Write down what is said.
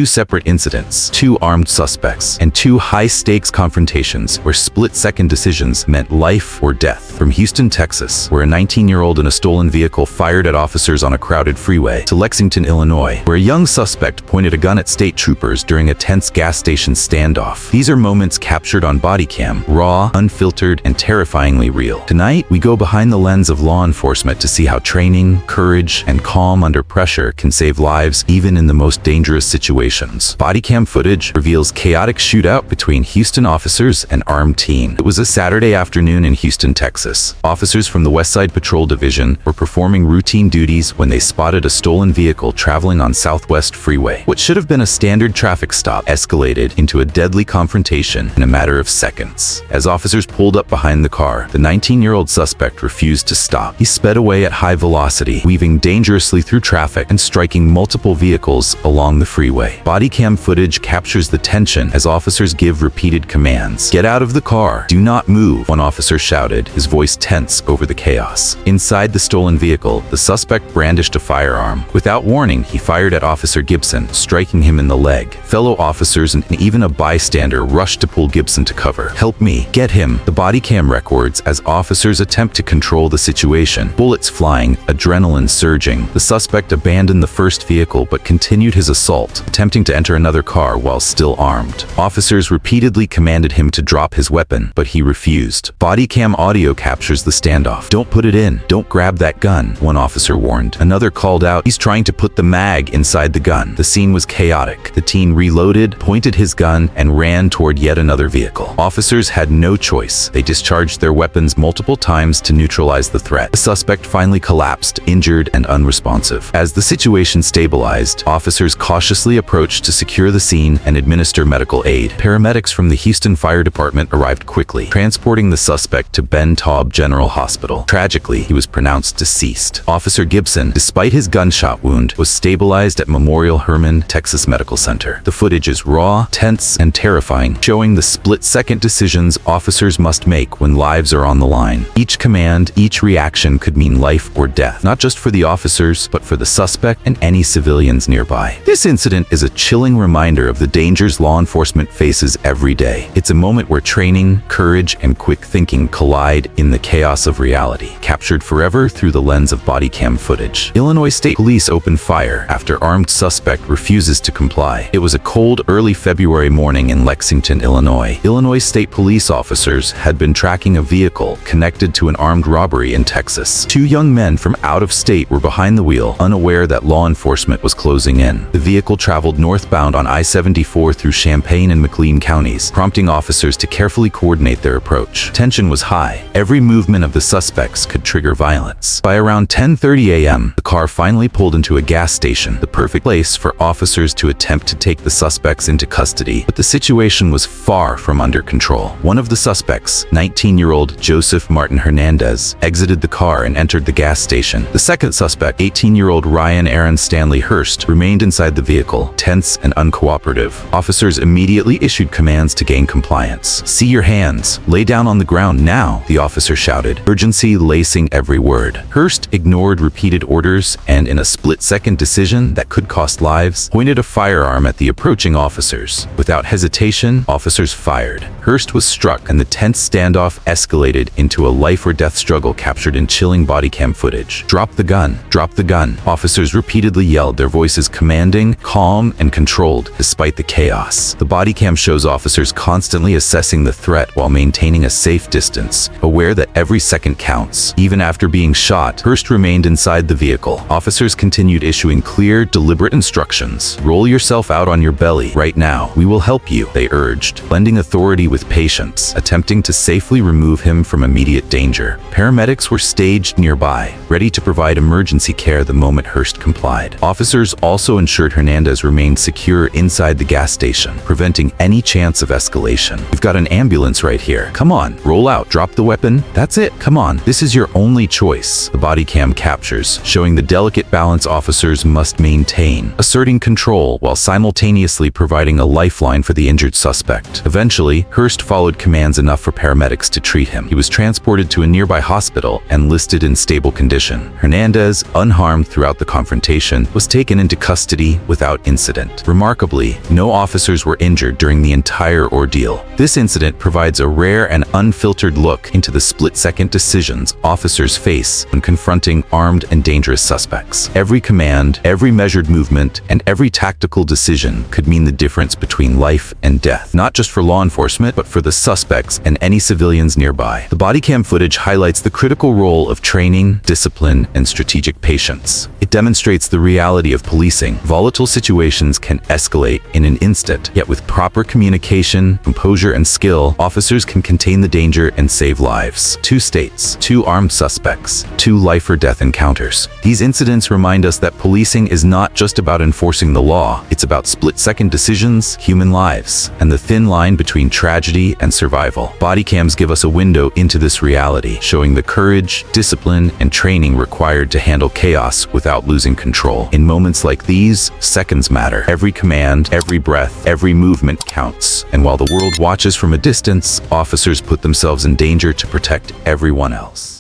two separate incidents, two armed suspects, and two high-stakes confrontations where split-second decisions meant life or death. From Houston, Texas, where a 19-year-old in a stolen vehicle fired at officers on a crowded freeway, to Lexington, Illinois, where a young suspect pointed a gun at state troopers during a tense gas station standoff. These are moments captured on Bodycam, raw, unfiltered, and terrifyingly real. Tonight, we go behind the lens of law enforcement to see how training, courage, and calm under pressure can save lives even in the most dangerous situations. Bodycam footage reveals chaotic shootout between Houston officers and armed teen. It was a Saturday afternoon in Houston, Texas. Officers from the West Side Patrol Division were performing routine duties when they spotted a stolen vehicle traveling on Southwest Freeway. What should have been a standard traffic stop escalated into a deadly confrontation in a matter of seconds. As officers pulled up behind the car, the 19-year-old suspect refused to stop. He sped away at high velocity, weaving dangerously through traffic and striking multiple vehicles along the freeway. Bodycam footage captures the tension as officers give repeated commands. "Get out of the car. Do not move," one officer shouted, his voice tense over the chaos. Inside the stolen vehicle, the suspect brandished a firearm. Without warning, he fired at Officer Gibson, striking him in the leg. Fellow officers and even a bystander rushed to pull Gibson to cover. "Help me. Get him." The Bodycam records as officers attempt to control the situation. Bullets flying, adrenaline surging. The suspect abandoned the first vehicle but continued his assault, attempting to enter another car while still armed. Officers repeatedly commanded him to drop his weapon, but he refused. Bodycam audio captures the standoff. "Don't put it in. Don't grab that gun," one officer warned. Another called out, "He's trying to put the mag inside the gun." The scene was chaotic. The teen reloaded, pointed his gun, and ran toward yet another vehicle. Officers had no choice. They discharged their weapons multiple times to neutralize the threat. The suspect finally collapsed, injured and unresponsive. As the situation stabilized, officers cautiously approached to secure the scene and administer medical aid. Paramedics from the Houston Fire Department arrived quickly, transporting the suspect to Ben Taub General Hospital. Tragically, he was pronounced deceased. Officer Gibson, despite his gunshot wound, was stabilized at Memorial Hermann Texas Medical Center. The footage is raw, tense, and terrifying, showing the split-second decisions officers must make when lives are on the line. Each command, each reaction could mean life or death, not just for the officers, but for the suspect and any civilians nearby. This incident is a chilling reminder of the dangers law enforcement faces every day. It's a moment where training, courage, and quick thinking collide in the chaos of reality, captured forever through the lens of Bodycam footage. Illinois State Police opened fire after armed suspect refuses to comply. It was a cold, early February morning in Lexington, Illinois. Illinois State Police officers had been tracking a vehicle connected to an armed robbery in Texas. Two young men from out of state were behind the wheel, unaware that law enforcement was closing in. The vehicle traveled northbound on I-74 through Champaign and McLean counties, prompting officers to carefully coordinate their approach. Tension was high. Every movement of the suspects could trigger violence. By around 10:30 a.m., the car finally pulled into a gas station, the perfect place for officers to attempt to take the suspects into custody. But the situation was far from under control. One of the suspects, 19-year-old Joseph Martin Hernandez, exited the car and entered the gas station. The second suspect, 18-year-old Ryan Aaron Stanley Hurst, remained inside the vehicle, tense and uncooperative. Officers immediately issued commands to gain compliance. "See your hands. Lay down on the ground now," the officer shouted, urgency lacing every word. Hurst ignored repeated orders and, in a split-second decision that could cost lives, pointed a firearm at the approaching officers. Without hesitation, officers fired. Hurst was struck, and the tense standoff escalated into a life-or-death struggle captured in chilling Bodycam footage. "Drop the gun. Drop the gun," officers repeatedly yelled, their voices commanding, calm, and controlled despite the chaos. The Bodycam shows officers constantly assessing the threat while maintaining a safe distance, aware that every second counts. Even after being shot, Hurst remained inside the vehicle. Officers continued issuing clear, deliberate instructions. "Roll yourself out on your belly right now. We will help you," they urged, blending authority with patience, attempting to safely remove him from immediate danger. Paramedics were staged nearby, ready to provide emergency care the moment Hurst complied. Officers also ensured Hernandez remained secure inside the gas station, preventing any chance of escalation. "We've got an ambulance right here. Come on, roll out, drop the weapon. That's it. Come on. This is your only choice," the Bodycam captures, showing the delicate balance officers must maintain, asserting control while simultaneously providing a lifeline for the injured suspect. Eventually, Hurst followed commands enough for paramedics to treat him. He was transported to a nearby hospital and listed in stable condition. Hernandez, unharmed throughout the confrontation, was taken into custody without incident. incident. Remarkably, no officers were injured during the entire ordeal. This incident provides a rare and unfiltered look into the split-second decisions officers face when confronting armed and dangerous suspects. Every command, every measured movement, and every tactical decision could mean the difference between life and death, not just for law enforcement, but for the suspects and any civilians nearby. The bodycam footage highlights the critical role of training, discipline, and strategic patience. It demonstrates the reality of policing. Volatile situations can escalate in an instant, yet with proper communication, composure, and skill, officers can contain the danger and save lives. 2 states, 2 armed suspects, 2 life-or-death encounters. These incidents remind us that policing is not just about enforcing the law, it's about split-second decisions, human lives, and the thin line between tragedy and survival. Bodycams give us a window into this reality, showing the courage, discipline, and training required to handle chaos without losing control. In moments like these, seconds matter. Every command, every breath, every movement counts. And while the world watches from a distance, officers put themselves in danger to protect everyone else.